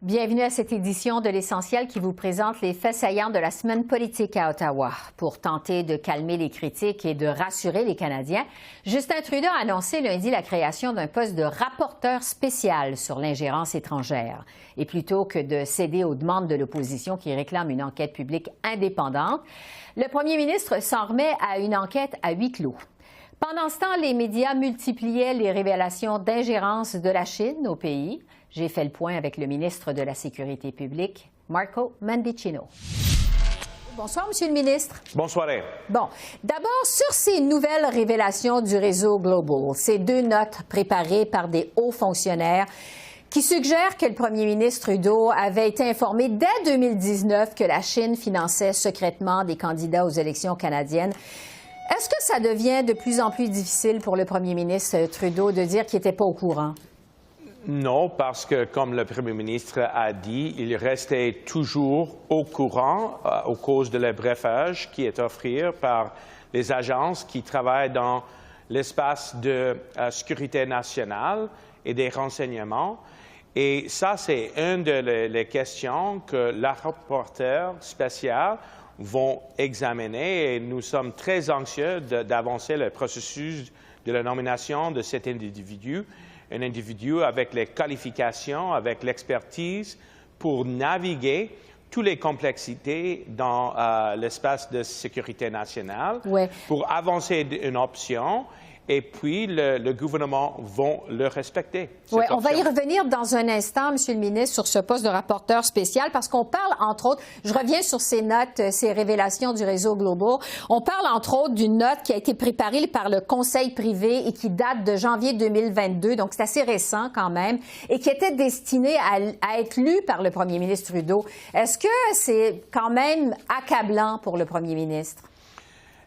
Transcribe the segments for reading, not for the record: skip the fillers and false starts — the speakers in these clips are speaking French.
Bienvenue à cette édition de l'Essentiel qui vous présente les faits saillants de la semaine politique à Ottawa. Pour tenter de calmer les critiques et de rassurer les Canadiens, Justin Trudeau a annoncé lundi la création d'un poste de rapporteur spécial sur l'ingérence étrangère. Et plutôt que de céder aux demandes de l'opposition qui réclame une enquête publique indépendante, le premier ministre s'en remet à une enquête à huis clos. Pendant ce temps, les médias multipliaient les révélations d'ingérence de la Chine au pays. J'ai fait le point avec le ministre de la Sécurité publique, Marco Mendicino. Bonsoir, Monsieur le ministre. Bonsoir. Bon, d'abord, sur ces nouvelles révélations du réseau Global, ces deux notes préparées par des hauts fonctionnaires qui suggèrent que le premier ministre Trudeau avait été informé dès 2019 que la Chine finançait secrètement des candidats aux élections canadiennes. Est-ce que ça devient de plus en plus difficile pour le premier ministre Trudeau de dire qu'il n'était pas au courant? Non, parce que, comme le premier ministre a dit, il restait toujours au courant aux causes de l'abréfage qui est offert par les agences qui travaillent dans l'espace de sécurité nationale et des renseignements. Et ça, c'est une des questions que la rapporteure spéciale vont examiner et nous sommes très anxieux d'avancer le processus de la nomination de cet individu, un individu avec les qualifications, avec l'expertise pour naviguer toutes les complexités dans l'espace de sécurité nationale, pour avancer une option. Et puis, le gouvernement va le respecter. Oui, on va y revenir dans un instant, Monsieur le ministre, sur ce poste de rapporteur spécial, parce qu'on parle, entre autres, je reviens sur ces notes, ces révélations du réseau Global. On parle, entre autres, d'une note qui a été préparée par le Conseil privé et qui date de janvier 2022, donc c'est assez récent quand même, et qui était destinée à être lue par le premier ministre Trudeau. Est-ce que c'est quand même accablant pour le premier ministre?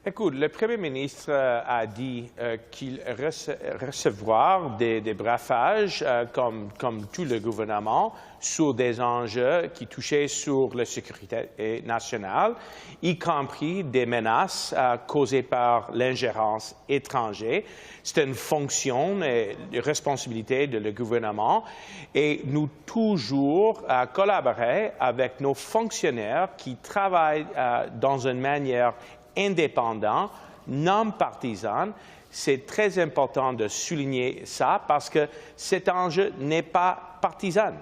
Écoute, le premier ministre a dit qu'il recevra des brafages, comme tout le gouvernement, sur des enjeux qui touchaient sur la sécurité nationale, y compris des menaces causées par l'ingérence étrangère. C'est une fonction et une responsabilité de le gouvernement et nous toujours collaborer avec nos fonctionnaires qui travaillent dans une manière indépendant, non partisan. C'est très important de souligner ça parce que cet enjeu n'est pas partisan.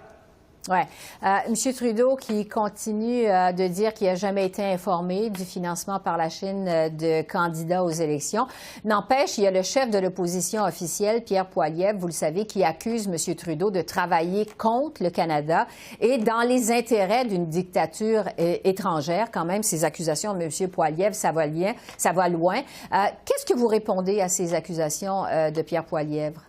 Oui. M. Trudeau qui continue de dire qu'il n'a jamais été informé du financement par la Chine de candidats aux élections. N'empêche, il y a le chef de l'opposition officielle, Pierre Poilievre, vous le savez, qui accuse M. Trudeau de travailler contre le Canada et dans les intérêts d'une dictature étrangère. Quand même, ces accusations de M. Poilievre, ça va loin. Qu'est-ce que vous répondez à ces accusations de Pierre Poilievre?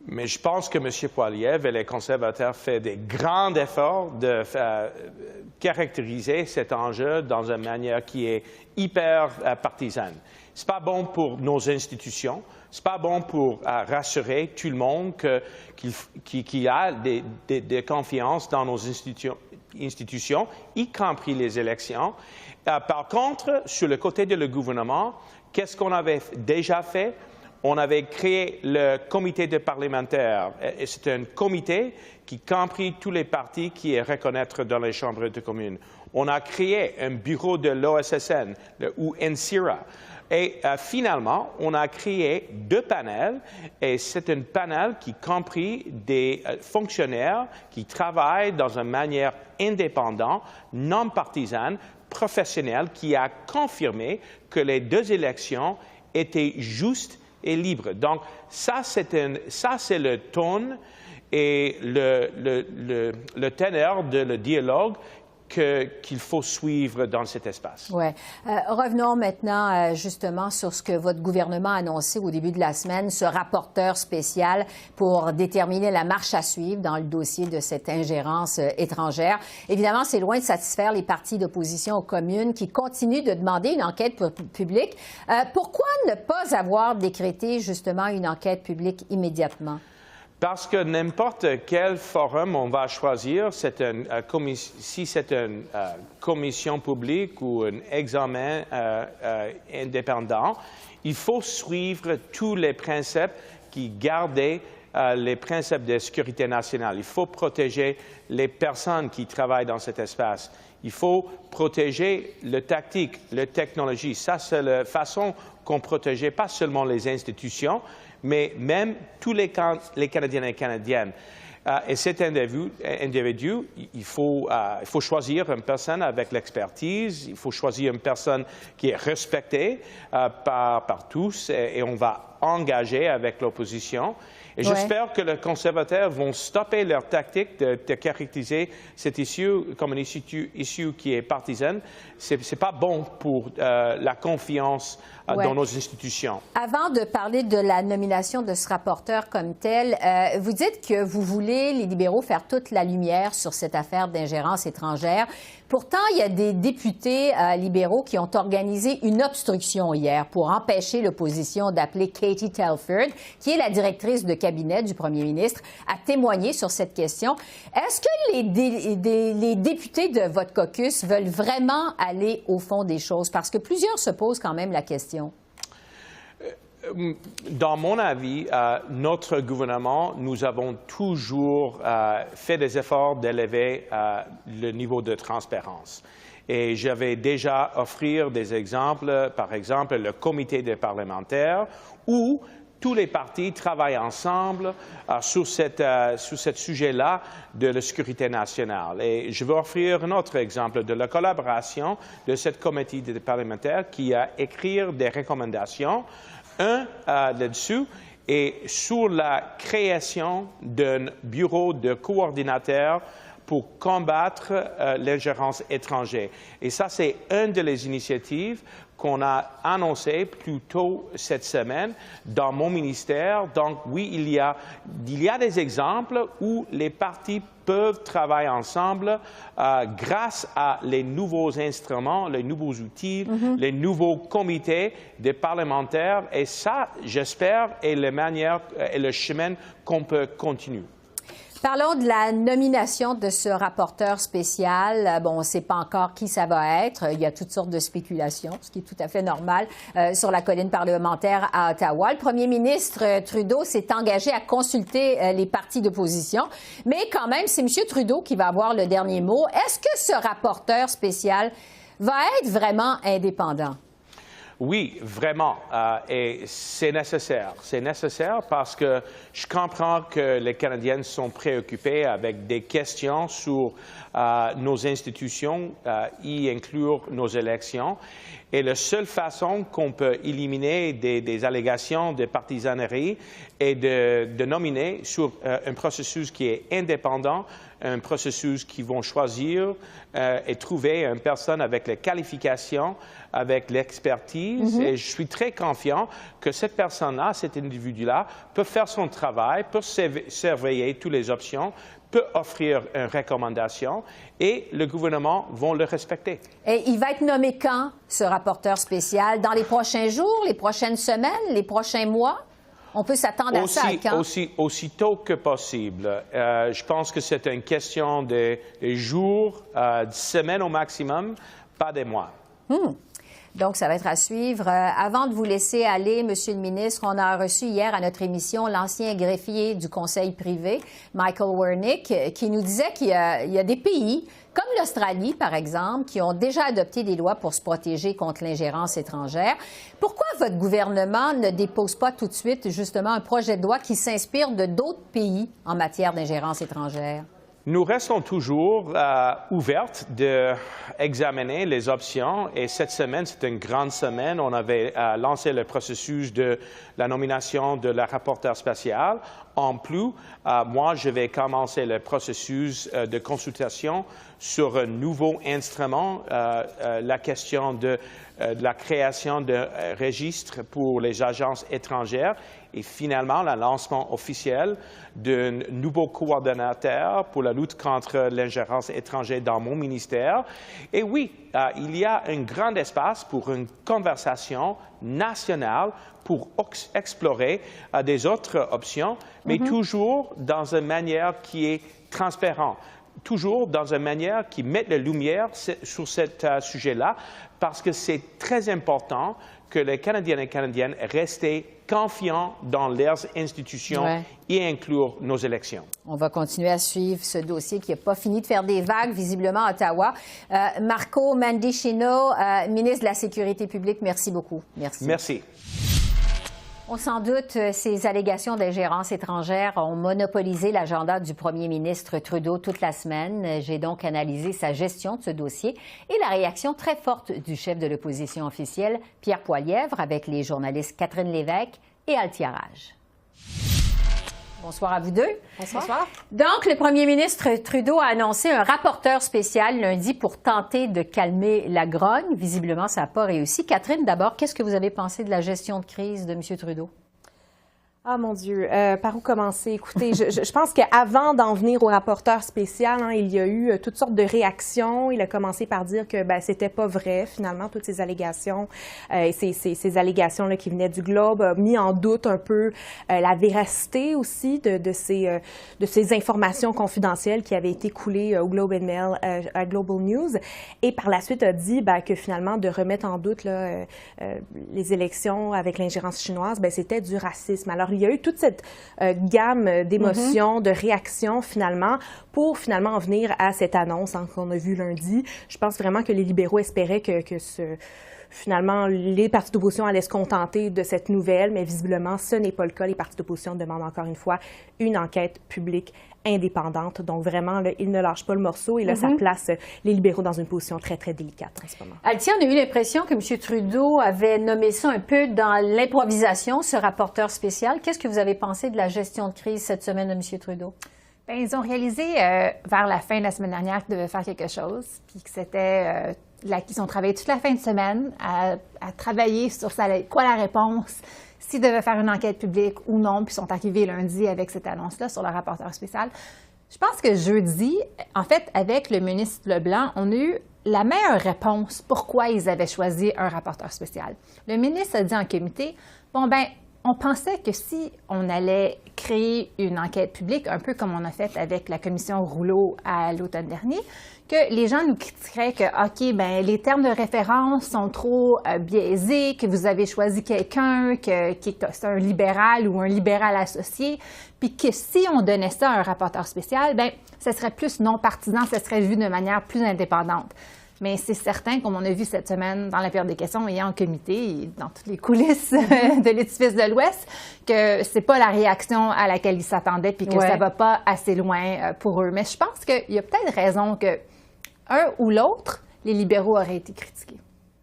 Mais je pense que M. Poilievre et les conservateurs font des grands efforts de caractériser cet enjeu dans une manière qui est hyper partisane. Ce n'est pas bon pour nos institutions, ce n'est pas bon pour rassurer tout le monde qu'il y a de confiance dans nos institutions, y compris les élections. Par contre, sur le côté de le gouvernement, qu'est-ce qu'on avait déjà fait? On avait créé le comité de parlementaires. C'est un comité qui compris tous les partis qui est reconnaître dans les chambres de communes. On a créé un bureau de l'OSSN ou NCIRA. Et finalement, on a créé deux panels. Et c'est un panel qui compris des fonctionnaires qui travaillent dans une manière indépendante, non partisane, professionnelle, qui a confirmé que les deux élections étaient justes et libre. Donc, ça, c'est le ton et le teneur de le dialogue qu'il faut suivre dans cet espace. Oui. Revenons maintenant justement sur ce que votre gouvernement a annoncé au début de la semaine, ce rapporteur spécial pour déterminer la marche à suivre dans le dossier de cette ingérence étrangère. Évidemment, c'est loin de satisfaire les partis d'opposition aux communes qui continuent de demander une enquête publique. Pourquoi ne pas avoir décrété justement une enquête publique immédiatement? Parce que n'importe quel forum on va choisir, si c'est une commission publique ou un examen indépendant, il faut suivre tous les principes qui gardent les principes de sécurité nationale. Il faut protéger les personnes qui travaillent dans cet espace. Il faut protéger le tactique, la technologie. Ça, c'est la façon qu'on protège pas seulement les institutions, mais même tous les Canadiens et Canadiennes. Et cet individu, il faut choisir une personne avec l'expertise, il faut choisir une personne qui est respectée par tous, et on va engager avec l'opposition. Et j'espère que les conservateurs vont stopper leur tactique de caractériser cette issue comme une issue qui est partisane. Ce n'est pas bon pour la confiance dans nos institutions. Avant de parler de la nomination de ce rapporteur comme tel, vous dites que vous voulez, les libéraux, faire toute la lumière sur cette affaire d'ingérence étrangère. Pourtant, il y a des députés libéraux qui ont organisé une obstruction hier pour empêcher l'opposition d'appeler Katie Telford, qui est la directrice de cabinet du premier ministre, à témoigner sur cette question. Est-ce que les députés de votre caucus veulent vraiment aller au fond des choses? Parce que plusieurs se posent quand même la question. Dans mon avis, notre gouvernement, nous avons toujours fait des efforts d'élever le niveau de transparence. Et je vais déjà offrir des exemples, par exemple le comité des parlementaires, où tous les partis travaillent ensemble sur ce sujet-là de la sécurité nationale. Et je vais offrir un autre exemple de la collaboration de ce comité des parlementaires qui a écrit des recommandations. Un là-dessus est sur la création d'un bureau de coordinateur pour combattre l'ingérence étrangère. Et ça, c'est une des initiatives qu'on a annoncées plus tôt cette semaine dans mon ministère. Donc, oui, il y a des exemples où les partis peuvent travailler ensemble grâce à les nouveaux instruments, les nouveaux outils, les nouveaux comités des parlementaires. Et ça, j'espère, est la manière et le chemin qu'on peut continuer. Parlons de la nomination de ce rapporteur spécial. Bon, on ne sait pas encore qui ça va être. Il y a toutes sortes de spéculations, ce qui est tout à fait normal sur la colline parlementaire à Ottawa. Le premier ministre Trudeau s'est engagé à consulter les partis d'opposition. Mais quand même, c'est M. Trudeau qui va avoir le dernier mot. Est-ce que ce rapporteur spécial va être vraiment indépendant? Oui, vraiment. Et c'est nécessaire. C'est nécessaire parce que je comprends que les Canadiens sont préoccupés avec des questions sur nos institutions, y inclure nos élections. Et la seule façon qu'on peut éliminer des allégations de partisanerie est de nominer sur un processus qui est indépendant, un processus qui vont choisir et trouver une personne avec les qualifications, avec l'expertise. Et je suis très confiant que cette personne-là, cet individu-là, peut faire son travail, peut surveiller toutes les options, peut offrir une recommandation et le gouvernement va le respecter. Et il va être nommé quand, ce rapporteur spécial? Dans les prochains jours, les prochaines semaines, les prochains mois? On peut s'attendre à ça quand? Aussitôt que possible. Je pense que c'est une question de jours, de semaines au maximum, pas des mois. Donc, ça va être à suivre. Avant de vous laisser aller, Monsieur le ministre, on a reçu hier à notre émission l'ancien greffier du Conseil privé, Michael Wernick, qui nous disait qu'il y a des pays, comme l'Australie, par exemple, qui ont déjà adopté des lois pour se protéger contre l'ingérence étrangère. Pourquoi votre gouvernement ne dépose pas tout de suite, justement, un projet de loi qui s'inspire de d'autres pays en matière d'ingérence étrangère? Nous restons toujours ouverts d'examiner les options et cette semaine, c'est une grande semaine. On avait lancé le processus de la nomination de la rapporteure spéciale. En plus, moi, je vais commencer le processus de consultation sur un nouveau instrument, la question de la création de registres pour les agences étrangères et finalement le lancement officiel d'un nouveau coordonnateur pour la lutte contre l'ingérence étrangère dans mon ministère. Et oui, il y a un grand espace pour une conversation nationale pour explorer des autres options, mais toujours dans une manière qui est transparente, toujours dans une manière qui met la lumière sur ce sujet-là, parce que c'est très important que les Canadiens et Canadiennes restaient confiants dans leurs institutions et inclure nos élections. On va continuer à suivre ce dossier qui n'a pas fini de faire des vagues, visiblement, à Ottawa. Marco Mendicino, ministre de la Sécurité publique, merci beaucoup. Merci. Merci. On s'en doute, ces allégations d'ingérence étrangère ont monopolisé l'agenda du premier ministre Trudeau toute la semaine. J'ai donc analysé sa gestion de ce dossier et la réaction très forte du chef de l'opposition officielle, Pierre Poilievre, avec les journalistes Catherine Lévesque et Althia Raj. Bonsoir à vous deux. Bonsoir. Donc, le premier ministre Trudeau a annoncé un rapporteur spécial lundi pour tenter de calmer la grogne. Visiblement, ça n'a pas réussi. Catherine, d'abord, qu'est-ce que vous avez pensé de la gestion de crise de M. Trudeau? Ah, mon Dieu, par où commencer? Écoutez, je pense qu'avant d'en venir au rapporteur spécial, il y a eu toutes sortes de réactions. Il a commencé par dire que c'était pas vrai, finalement, toutes ces allégations. Ces allégations-là qui venaient du Globe, a mis en doute un peu la véracité aussi de ces informations confidentielles qui avaient été coulées au Globe and Mail, à Global News. Et par la suite a dit que finalement, de remettre en doute les élections avec l'ingérence chinoise, c'était du racisme. Alors, il y a eu toute cette gamme d'émotions, de réactions, finalement, pour finalement en venir à cette annonce qu'on a vue lundi. Je pense vraiment que les libéraux espéraient finalement, les partis d'opposition allaient se contenter de cette nouvelle, mais visiblement, ce n'est pas le cas. Les partis d'opposition demandent encore une fois une enquête publique indépendante. Donc, vraiment, là, ils ne lâchent pas le morceau. Et là, ça place les libéraux dans une position très, très délicate en ce moment. Althia, on a eu l'impression que M. Trudeau avait nommé ça un peu dans l'improvisation, ce rapporteur spécial. Qu'est-ce que vous avez pensé de la gestion de crise cette semaine de M. Trudeau? Bien, ils ont réalisé vers la fin de la semaine dernière qu'ils devaient faire quelque chose, puis que c'était... qu'ils ont travaillé toute la fin de semaine à travailler sur quoi la réponse, s'ils devaient faire une enquête publique ou non, puis sont arrivés lundi avec cette annonce-là sur le rapporteur spécial. Je pense que jeudi, en fait, avec le ministre Leblanc, on a eu la meilleure réponse pourquoi ils avaient choisi un rapporteur spécial. Le ministre a dit en comité, on pensait que si on allait créer une enquête publique, un peu comme on a fait avec la commission Rouleau à l'automne dernier, que les gens nous critiqueraient que, OK, les termes de référence sont trop biaisés, que vous avez choisi quelqu'un qui est un libéral ou un libéral associé, puis que si on donnait ça à un rapporteur spécial, ce serait plus non partisan, ce serait vu de manière plus indépendante. Mais c'est certain, comme on a vu cette semaine dans la période des questions et en comité, et dans toutes les coulisses de l'édifice de l'Ouest, que c'est pas la réaction à laquelle ils s'attendaient puis que ça va pas assez loin pour eux. Mais je pense qu'il y a peut-être raison que un ou l'autre, les libéraux auraient été critiqués.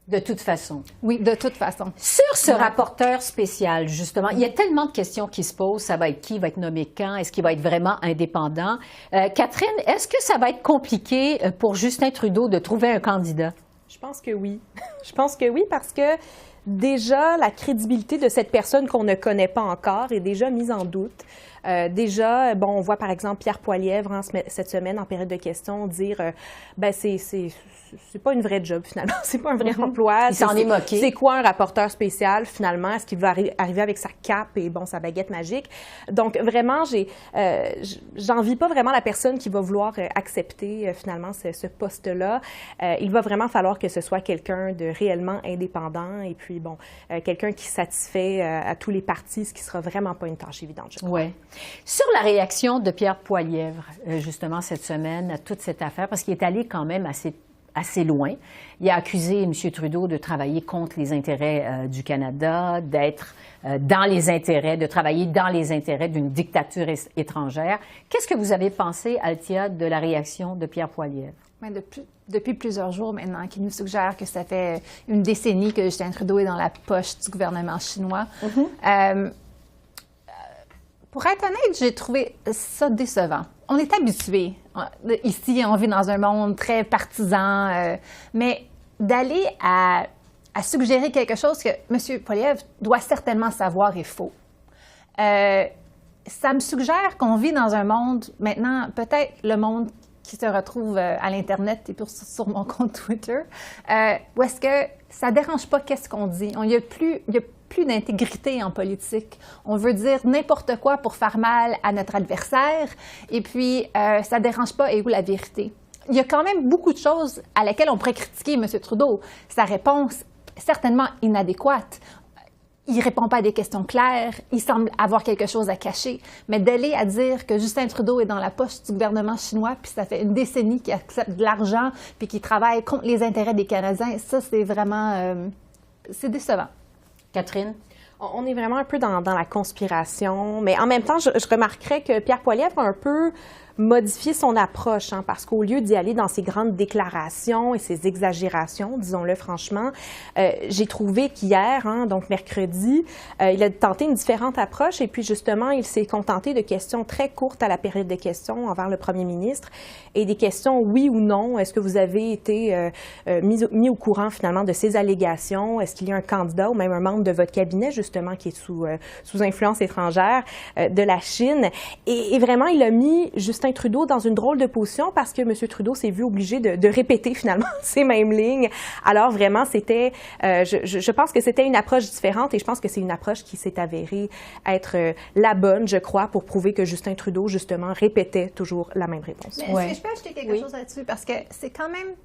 De toute façon. Oui, de toute façon. Sur ce rapporteur spécial, justement, il y a tellement de questions qui se posent. Ça va être qui va être nommé quand? Est-ce qu'il va être vraiment indépendant? Catherine, est-ce que ça va être compliqué pour Justin Trudeau de trouver un candidat? Je pense que oui. Je pense que oui parce que déjà, la crédibilité de cette personne qu'on ne connaît pas encore est déjà mise en doute. Déjà, on voit par exemple Pierre Poilievre cette semaine en période de questions dire c'est pas une vraie job finalement, c'est pas un vrai emploi. Il s'en est moqué. C'est quoi un rapporteur spécial finalement? Est-ce qu'il va arriver avec sa cape et sa baguette magique? Donc vraiment, j'envie pas vraiment la personne qui va vouloir accepter finalement ce poste-là. Il va vraiment falloir que ce soit quelqu'un de réellement indépendant et puis quelqu'un qui satisfait à tous les partis, ce qui sera vraiment pas une tâche évidente, je crois. Ouais. Sur la réaction de Pierre Poilievre, justement, cette semaine, à toute cette affaire, parce qu'il est allé quand même assez loin. Il a accusé M. Trudeau de travailler contre les intérêts du Canada, de travailler dans les intérêts d'une dictature étrangère. Qu'est-ce que vous avez pensé, Althia, de la réaction de Pierre Poilievre? Depuis plusieurs jours maintenant, qui nous suggère que ça fait une décennie que Justin Trudeau est dans la poche du gouvernement chinois. Pour être honnête, j'ai trouvé ça décevant. On est habitué. Ici, on vit dans un monde très partisan, mais d'aller à suggérer quelque chose que M. Poilievre doit certainement savoir est faux. Ça me suggère qu'on vit dans un monde, maintenant, peut-être le monde qui se retrouve à l'Internet et sur mon compte Twitter, où est-ce que ça ne dérange pas qu'est-ce qu'on dit. Il n'y a plus d'intégrité en politique. On veut dire n'importe quoi pour faire mal à notre adversaire et puis ça ne dérange pas et où la vérité. Il y a quand même beaucoup de choses à laquelle on pourrait critiquer M. Trudeau. Sa réponse, certainement inadéquate. Il ne répond pas à des questions claires, il semble avoir quelque chose à cacher. Mais d'aller à dire que Justin Trudeau est dans la poche du gouvernement chinois, puis ça fait une décennie qu'il accepte de l'argent, puis qu'il travaille contre les intérêts des Canadiens, ça, c'est vraiment... c'est décevant. Catherine? On est vraiment un peu dans la conspiration, mais en même temps, je remarquerais que Pierre Poilievre a un peu modifié son approche, hein, parce qu'au lieu d'y aller dans ses grandes déclarations et ses exagérations, disons-le franchement, j'ai trouvé qu'hier, hein, donc mercredi, il a tenté une différente approche et puis justement, il s'est contenté de questions très courtes à la période de questions envers le premier ministre et des questions oui ou non. Est-ce que vous avez été mis au courant finalement de ces allégations? Est-ce qu'il y a un candidat ou même un membre de votre cabinet justement qui est sous influence étrangère de la Chine? Et vraiment, il a mis Justin Trudeau dans une drôle de position parce que M. Trudeau s'est vu obligé de répéter finalement ces mêmes lignes. Alors vraiment, c'était, je pense que c'était une approche différente et je pense que c'est une approche qui s'est avérée être la bonne, je crois, pour prouver que Justin Trudeau, justement, répétait toujours la même réponse. Mais est-ce que je peux ajouter quelque chose là-dessus? Parce que c'est quand même...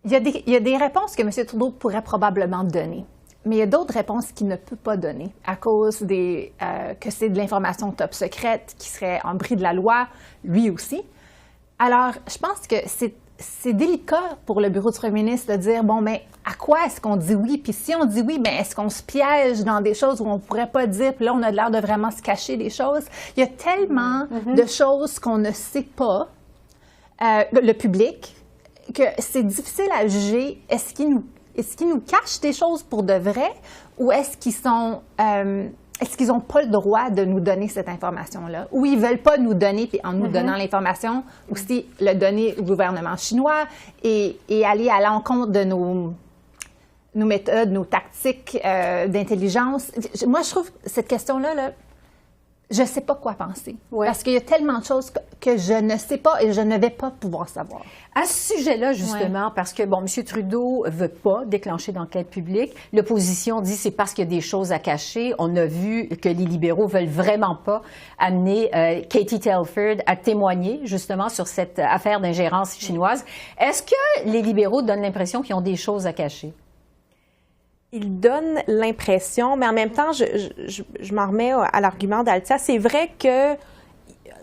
Il y a des réponses que M. Trudeau pourrait probablement donner. Mais il y a d'autres réponses qu'il ne peut pas donner à cause que c'est de l'information top secrète qui serait en bris de la loi, lui aussi. Alors, je pense que c'est délicat pour le bureau du premier ministre de dire, bon, mais à quoi est-ce qu'on dit oui? Puis si on dit oui, bien, est-ce qu'on se piège dans des choses où on ne pourrait pas dire, puis là, on a l'air de vraiment se cacher des choses? Il y a tellement de choses qu'on ne sait pas, le public, que c'est difficile à juger. Est-ce qu'ils nous cachent des choses pour de vrai ou est-ce qu'ils n'ont pas le droit de nous donner cette information-là? Ou ils ne veulent pas nous donner, puis en nous donnant l'information, aussi le donner au gouvernement chinois et aller à l'encontre de nos méthodes, nos tactiques d'intelligence. Moi, je trouve que cette question-là, là, je ne sais pas quoi penser. Ouais. Parce qu'il y a tellement de choses que je ne sais pas et je ne vais pas pouvoir savoir. À ce sujet-là, justement, parce que, bon, M. Trudeau ne veut pas déclencher d'enquête publique. L'opposition dit que c'est parce qu'il y a des choses à cacher. On a vu que les libéraux ne veulent vraiment pas amener Katie Telford à témoigner, justement, sur cette affaire d'ingérence chinoise. Est-ce que les libéraux donnent l'impression qu'ils ont des choses à cacher? Il donne l'impression, mais en même temps, je m'en remets à l'argument d'Altia. C'est vrai que,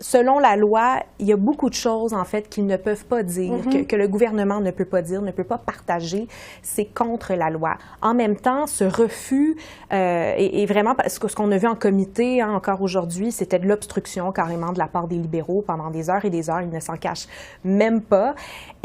selon la loi, il y a beaucoup de choses, en fait, qu'ils ne peuvent pas dire, que le gouvernement ne peut pas dire, ne peut pas partager. C'est contre la loi. En même temps, ce refus est vraiment, parce que ce qu'on a vu en comité, hein, encore aujourd'hui, c'était de l'obstruction carrément de la part des libéraux pendant des heures et des heures. Ils ne s'en cachent même pas.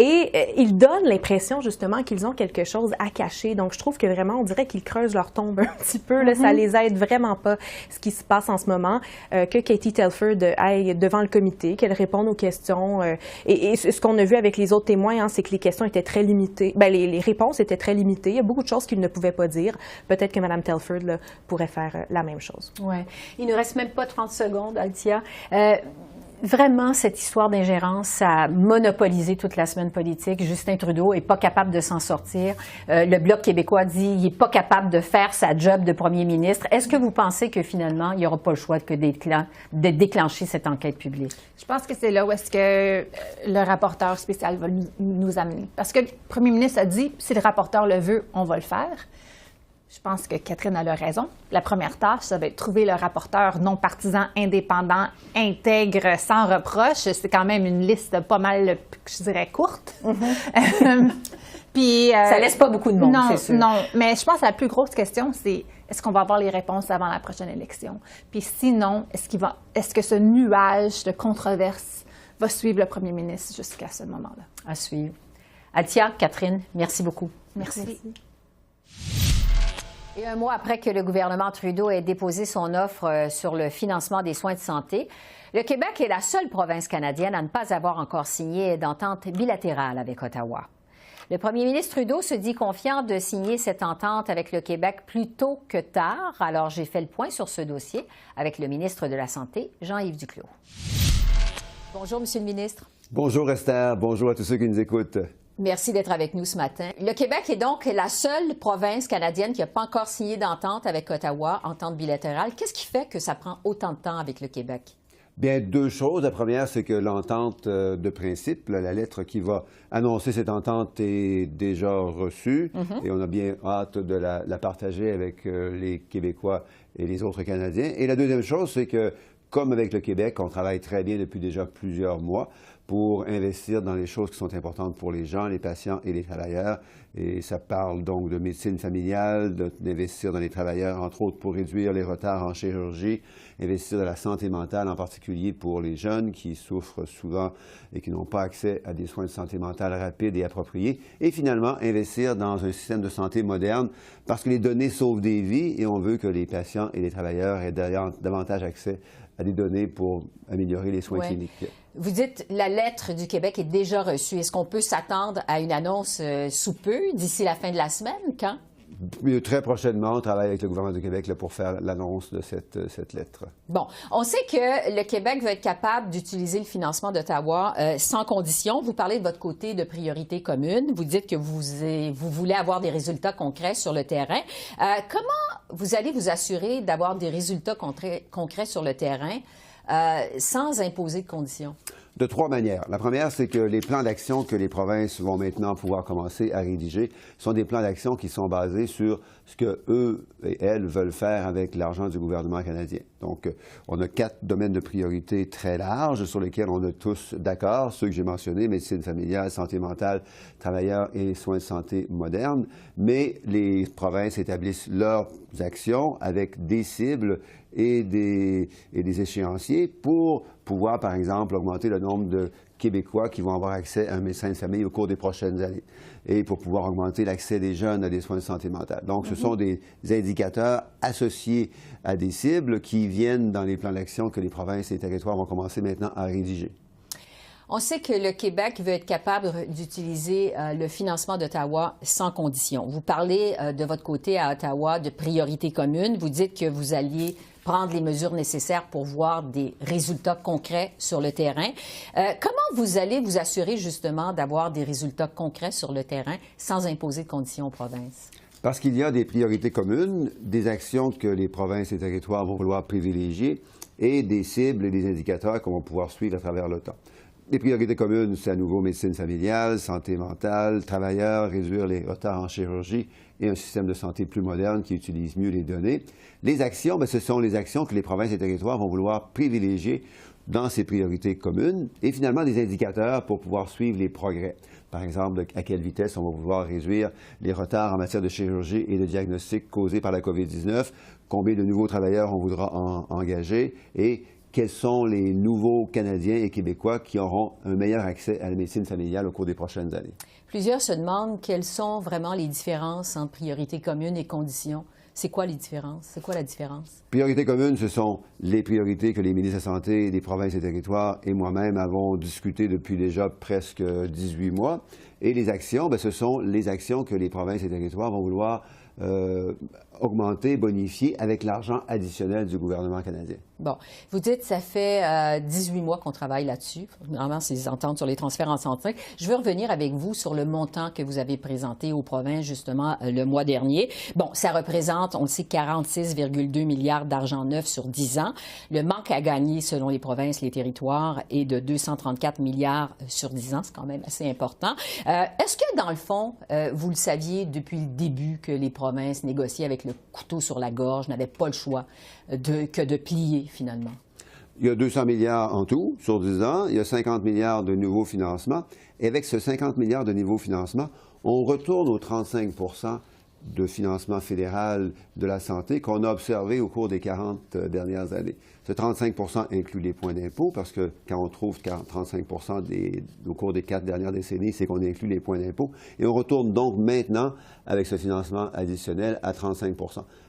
Et ils donnent l'impression, justement, qu'ils ont quelque chose à cacher. Donc, je trouve que vraiment, on dirait qu'ils creusent leur tombe un petit peu. Là, ça les aide vraiment pas, ce qui se passe en ce moment, que Katie Telford aille devant le comité, qu'elle réponde aux questions. Et ce qu'on a vu avec les autres témoins, hein, c'est que les questions étaient très limitées. Bien, les réponses étaient très limitées. Il y a beaucoup de choses qu'ils ne pouvaient pas dire. Peut-être que Mme Telford là, pourrait faire la même chose. Oui. Il ne reste même pas 30 secondes, Altia. Vraiment, cette histoire d'ingérence, ça a monopolisé toute la semaine politique. Justin Trudeau n'est pas capable de s'en sortir. Le Bloc québécois dit qu'il n'est pas capable de faire sa job de premier ministre. Est-ce que vous pensez que finalement, il n'y aura pas le choix que de déclencher cette enquête publique? Je pense que c'est là où est-ce que le rapporteur spécial va nous amener. Parce que le premier ministre a dit, si le rapporteur le veut, on va le faire. Je pense que Catherine a raison. La première tâche, ça va être trouver le rapporteur non partisan, indépendant, intègre, sans reproche. C'est quand même une liste pas mal, je dirais, courte. Puis, ça laisse pas beaucoup de monde, c'est sûr. Non, mais je pense que la plus grosse question, c'est est-ce qu'on va avoir les réponses avant la prochaine élection? Puis sinon, est-ce que ce nuage de controverse va suivre le premier ministre jusqu'à ce moment-là? À suivre. Altia, Catherine, merci beaucoup. Merci. Et un mois après que le gouvernement Trudeau ait déposé son offre sur le financement des soins de santé, le Québec est la seule province canadienne à ne pas avoir encore signé d'entente bilatérale avec Ottawa. Le premier ministre Trudeau se dit confiant de signer cette entente avec le Québec plus tôt que tard. Alors, j'ai fait le point sur ce dossier avec le ministre de la Santé, Jean-Yves Duclos. Bonjour, Monsieur le ministre. Bonjour, Esther. Bonjour à tous ceux qui nous écoutent. Merci d'être avec nous ce matin. Le Québec est donc la seule province canadienne qui n'a pas encore signé d'entente avec Ottawa, entente bilatérale. Qu'est-ce qui fait que ça prend autant de temps avec le Québec? Bien, deux choses. La première, c'est que l'entente de principe, la lettre qui va annoncer cette entente est déjà reçue et on a bien hâte de la partager avec les Québécois et les autres Canadiens. Et la deuxième chose, c'est que, comme avec le Québec, on travaille très bien depuis déjà plusieurs mois pour investir dans les choses qui sont importantes pour les gens, les patients et les travailleurs. Et ça parle donc de médecine familiale, d'investir dans les travailleurs, entre autres pour réduire les retards en chirurgie, investir dans la santé mentale, en particulier pour les jeunes qui souffrent souvent et qui n'ont pas accès à des soins de santé mentale rapides et appropriés. Et finalement, investir dans un système de santé moderne parce que les données sauvent des vies et on veut que les patients et les travailleurs aient davantage accès à des données pour améliorer les soins cliniques. Vous dites la lettre du Québec est déjà reçue. Est-ce qu'on peut s'attendre à une annonce sous peu, d'ici la fin de la semaine? Quand? Très prochainement, on travaille avec le gouvernement du Québec là, pour faire l'annonce de cette lettre. Bon, on sait que le Québec va être capable d'utiliser le financement d'Ottawa sans condition. Vous parlez de votre côté de priorité commune. Vous dites que vous voulez avoir des résultats concrets sur le terrain. Comment vous allez vous assurer d'avoir des résultats concrets sur le terrain sans imposer de conditions? De trois manières. La première, c'est que les plans d'action que les provinces vont maintenant pouvoir commencer à rédiger sont des plans d'action qui sont basés sur ce que eux et elles veulent faire avec l'argent du gouvernement canadien. Donc, on a 4 domaines de priorité très larges sur lesquels on est tous d'accord, ceux que j'ai mentionnés, médecine familiale, santé mentale, travailleurs et soins de santé modernes. Mais les provinces établissent leurs actions avec des cibles et des échéanciers pour pouvoir, par exemple, augmenter le nombre de Québécois qui vont avoir accès à un médecin de famille au cours des prochaines années et pour pouvoir augmenter l'accès des jeunes à des soins de santé mentale. Donc, ce sont des indicateurs associés à des cibles qui viennent dans les plans d'action que les provinces et les territoires vont commencer maintenant à rédiger. On sait que le Québec veut être capable d'utiliser le financement d'Ottawa sans condition. Vous parlez de votre côté à Ottawa de priorité commune. Vous dites que vous alliez prendre les mesures nécessaires pour voir des résultats concrets sur le terrain. Comment vous allez vous assurer justement d'avoir des résultats concrets sur le terrain sans imposer de conditions aux provinces? Parce qu'il y a des priorités communes, des actions que les provinces et territoires vont vouloir privilégier et des cibles et des indicateurs qu'on va pouvoir suivre à travers le temps. Les priorités communes, c'est à nouveau médecine familiale, santé mentale, travailleurs, réduire les retards en chirurgie et un système de santé plus moderne qui utilise mieux les données. Les actions, bien, ce sont les actions que les provinces et territoires vont vouloir privilégier dans ces priorités communes et finalement des indicateurs pour pouvoir suivre les progrès. Par exemple, à quelle vitesse on va pouvoir réduire les retards en matière de chirurgie et de diagnostic causés par la COVID-19, combien de nouveaux travailleurs on voudra engager et quels sont les nouveaux Canadiens et Québécois qui auront un meilleur accès à la médecine familiale au cours des prochaines années. Plusieurs se demandent quelles sont vraiment les différences entre priorité commune et conditions. C'est quoi les différences? C'est quoi la différence? Priorités communes, ce sont les priorités que les ministres de la Santé des provinces et territoires et moi-même avons discuté depuis déjà presque 18 mois. Et les actions, bien, ce sont les actions que les provinces et territoires vont vouloir augmenter, bonifier avec l'argent additionnel du gouvernement canadien. Bon, vous dites ça fait 18 mois qu'on travaille là-dessus. Vraiment, c'est des ententes sur les transferts en santé. Je veux revenir avec vous sur le montant que vous avez présenté aux provinces, justement, le mois dernier. Bon, ça représente, on le sait, 46,2 milliards d'argent neuf sur 10 ans. Le manque à gagner, selon les provinces, les territoires, est de 234 milliards sur 10 ans. C'est quand même assez important. Est-ce que, dans le fond, vous le saviez depuis le début que les provinces négociaient avec le couteau sur la gorge, n'avaient pas le choix que de plier, finalement? Il y a 200 milliards en tout sur 10 ans. Il y a 50 milliards de nouveaux financements. Et avec ce 50 milliards de nouveaux financements, on retourne aux 35 de financement fédéral de la santé qu'on a observé au cours des 40 dernières années. Ce 35 inclut les points d'impôt, parce que quand on trouve 35 au cours des 4 dernières décennies, c'est qu'on inclut les points d'impôt. Et on retourne donc maintenant, avec ce financement additionnel, à 35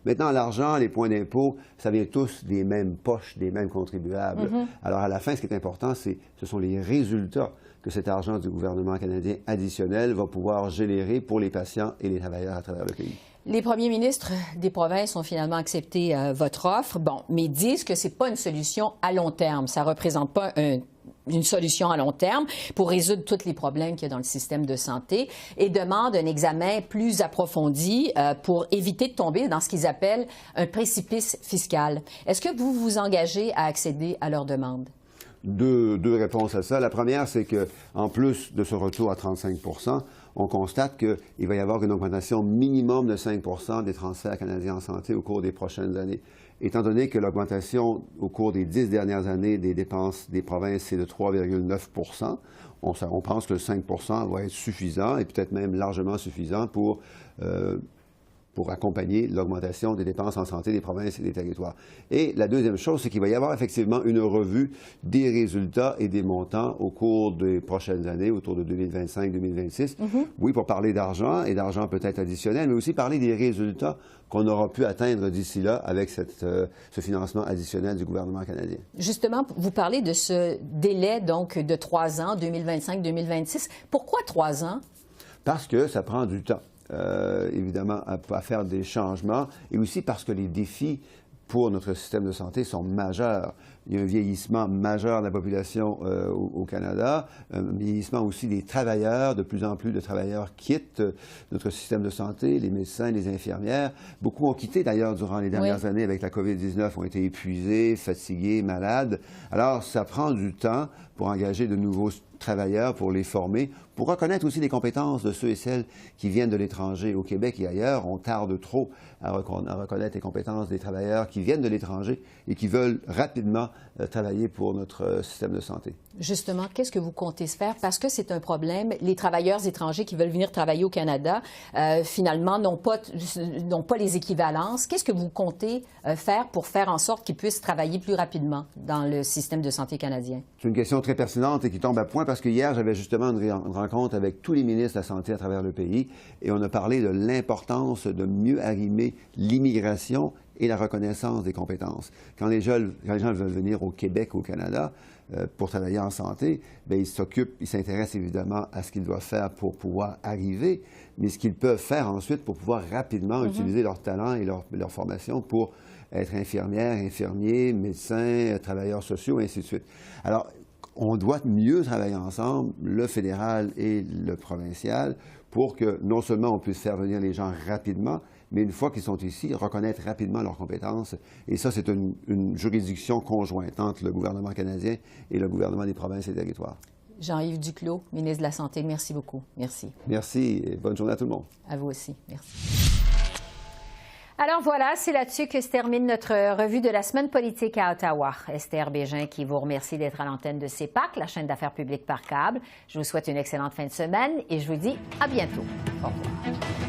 Maintenant, l'argent, les points d'impôt, ça vient tous des mêmes poches, des mêmes contribuables. Alors, à la fin, ce qui est important, ce sont les résultats que cet argent du gouvernement canadien additionnel va pouvoir générer pour les patients et les travailleurs à travers le pays. Les premiers ministres des provinces ont finalement accepté votre offre, mais disent que ce n'est pas une solution à long terme. Ça ne représente pas une solution à long terme pour résoudre tous les problèmes qu'il y a dans le système de santé et demandent un examen plus approfondi pour éviter de tomber dans ce qu'ils appellent un précipice fiscal. Est-ce que vous vous engagez à accéder à leur demande? Deux réponses à ça. La première, c'est qu'en plus de ce retour à 35 %, on constate qu'il va y avoir une augmentation minimum de 5 % des transferts canadiens en santé au cours des prochaines années. Étant donné que l'augmentation au cours des 10 dernières années des dépenses des provinces, c'est de 3,9 %, on pense que le 5 % va être suffisant et peut-être même largement suffisant pour accompagner l'augmentation des dépenses en santé des provinces et des territoires. Et la deuxième chose, c'est qu'il va y avoir effectivement une revue des résultats et des montants au cours des prochaines années, autour de 2025-2026. Oui, pour parler d'argent et d'argent peut-être additionnel, mais aussi parler des résultats qu'on aura pu atteindre d'ici là avec ce financement additionnel du gouvernement canadien. Justement, vous parlez de ce délai donc de 3 ans, 2025-2026. Pourquoi 3 ans? Parce que ça prend du temps. Évidemment, à faire des changements, et aussi parce que les défis pour notre système de santé sont majeurs. Il y a un vieillissement majeur de la population au Canada, un vieillissement aussi des travailleurs, de plus en plus de travailleurs quittent notre système de santé, les médecins, les infirmières. Beaucoup ont quitté d'ailleurs durant les dernières années avec la COVID-19, ont été épuisés, fatigués, malades. Alors, ça prend du temps pour engager de nouveaux travailleurs, pour les former, pour reconnaître aussi les compétences de ceux et celles qui viennent de l'étranger. Au Québec et ailleurs, on tarde trop à reconnaître les compétences des travailleurs qui viennent de l'étranger et qui veulent rapidement travailler pour notre système de santé. Justement, qu'est-ce que vous comptez se faire? Parce que c'est un problème. Les travailleurs étrangers qui veulent venir travailler au Canada, finalement, n'ont pas les équivalences. Qu'est-ce que vous comptez faire pour faire en sorte qu'ils puissent travailler plus rapidement dans le système de santé canadien? C'est une question très pertinente et qui tombe à point parce que hier, j'avais justement une rencontre avec tous les ministres de la Santé à travers le pays et on a parlé de l'importance de mieux arrimer l'immigration et la reconnaissance des compétences. Quand les gens veulent venir au Québec, au Canada, pour travailler en santé, bien, ils s'intéressent évidemment à ce qu'ils doivent faire pour pouvoir arriver, mais ce qu'ils peuvent faire ensuite pour pouvoir rapidement utiliser leur talent et leur formation pour être infirmières, infirmiers, médecins, travailleurs sociaux, et ainsi de suite. Alors, on doit mieux travailler ensemble, le fédéral et le provincial, pour que non seulement on puisse faire venir les gens rapidement, mais une fois qu'ils sont ici, reconnaître rapidement leurs compétences. Et ça, c'est une juridiction conjointe entre le gouvernement canadien et le gouvernement des provinces et territoires. Jean-Yves Duclos, ministre de la Santé, merci beaucoup. Merci. Merci et bonne journée à tout le monde. À vous aussi. Merci. Alors voilà, c'est là-dessus que se termine notre revue de la semaine politique à Ottawa. Esther Bégin qui vous remercie d'être à l'antenne de CEPAC, la chaîne d'affaires publiques par câble. Je vous souhaite une excellente fin de semaine et je vous dis à bientôt. Au revoir.